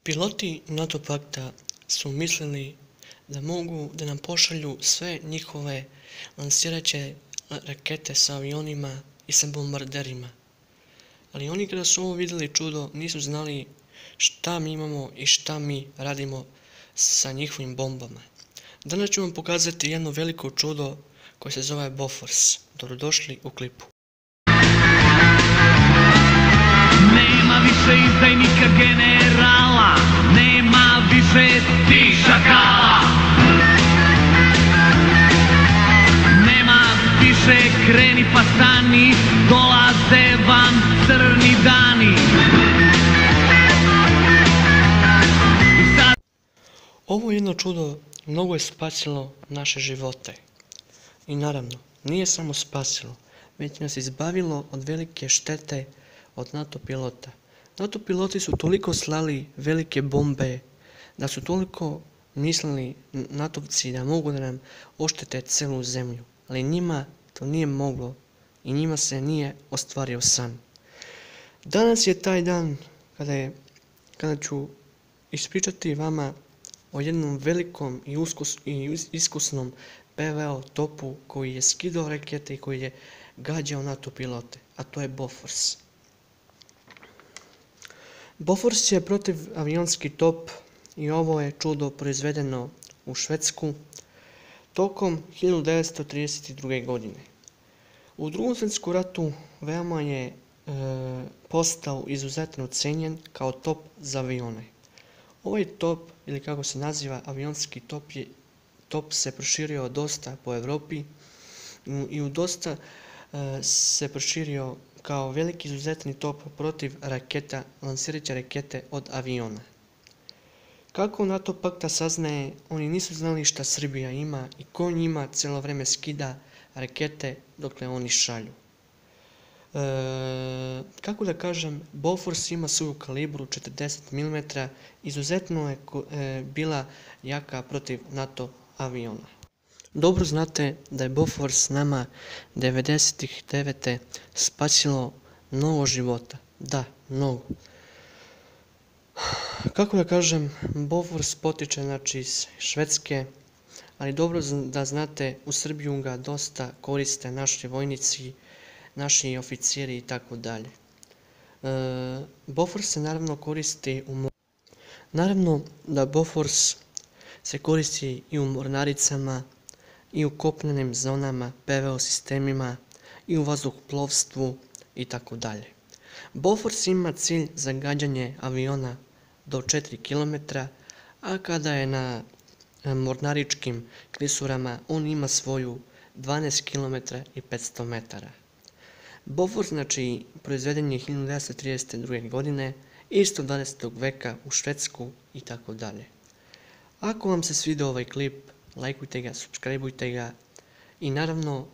Piloti NATO pakta su mislili da mogu da nam pošalju sve njihove lansirajuće rakete sa avionima i sa bombarderima. Ali oni kada su ovo vidjeli čudo nisu znali šta mi imamo i šta mi radimo sa njihovim bombama. Danas ću vam pokazati jedno veliko čudo koje se zove Bofors. Dobrodošli u klipu. Nema više izdajnika generala, nema više tih šakala. Nema više kreni pa stani, dolaze vam crni dani. Ovo jedno čudo mnogo je spasilo naše živote. I naravno, nije samo spasilo, već nas izbavilo od velike štete od NATO pilota. NATO piloti su toliko slali velike bombe, da su toliko mislili natovci da mogu da nam oštete celu zemlju. Ali njima to nije moglo i njima se nije ostvario san. Danas je taj dan kada ću ispričati vama o jednom velikom i iskusnom PVO topu koji je skidao rakete i koji je gađao NATO pilote, a to je Bofors. Bofors je protivavionski top i ovo je čudo proizvedeno u Švedsku tokom 1932. godine. U Drugom svjetskom ratu veoma je postao izuzetno cenjen kao top za avione. Ovaj top, ili kako se naziva avionski top se proširio dosta po Europi i u dosta se proširio kao veliki izuzetni top protiv raketa, lansirajuće rakete od aviona. Kako NATO pakta saznaje, oni nisu znali šta Srbija ima i ko njima cijelo vrijeme skida rakete dokle oni šalju. Kako da kažem, Bofors ima svoju kalibru 40 mm, izuzetno je bila jaka protiv NATO aviona. Dobro znate da je Bofors nama 1999. spasilo mnogo života. Da, mnogo. Kako da kažem, Bofors potiče iz Švedske, ali dobro da znate, u Srbiju ga dosta koriste naši vojnici, naši oficiri i tako dalje. Bofors se naravno koristi Naravno da Bofors se koristi i u mornaricama, i u kopnenim zonama, PVO sistemima, i u vazduhoplovstvu i tako dalje. Bofors ima cilj za gađanje aviona do 4 km, a kada je na mornaričkim klisurama on ima svoju 12 km i 500 metara. Bofors proizveden je 1932. godine, isto 20. veka u Švedsku i tako dalje. Ako vam se svidio ovaj klip, lajkujte ga, subscribeujte ga i naravno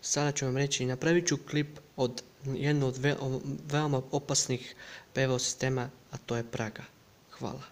sada ću vam reći, napravit ću klip od jednog od veoma opasnih PVO sistema, a to je Praga. Hvala.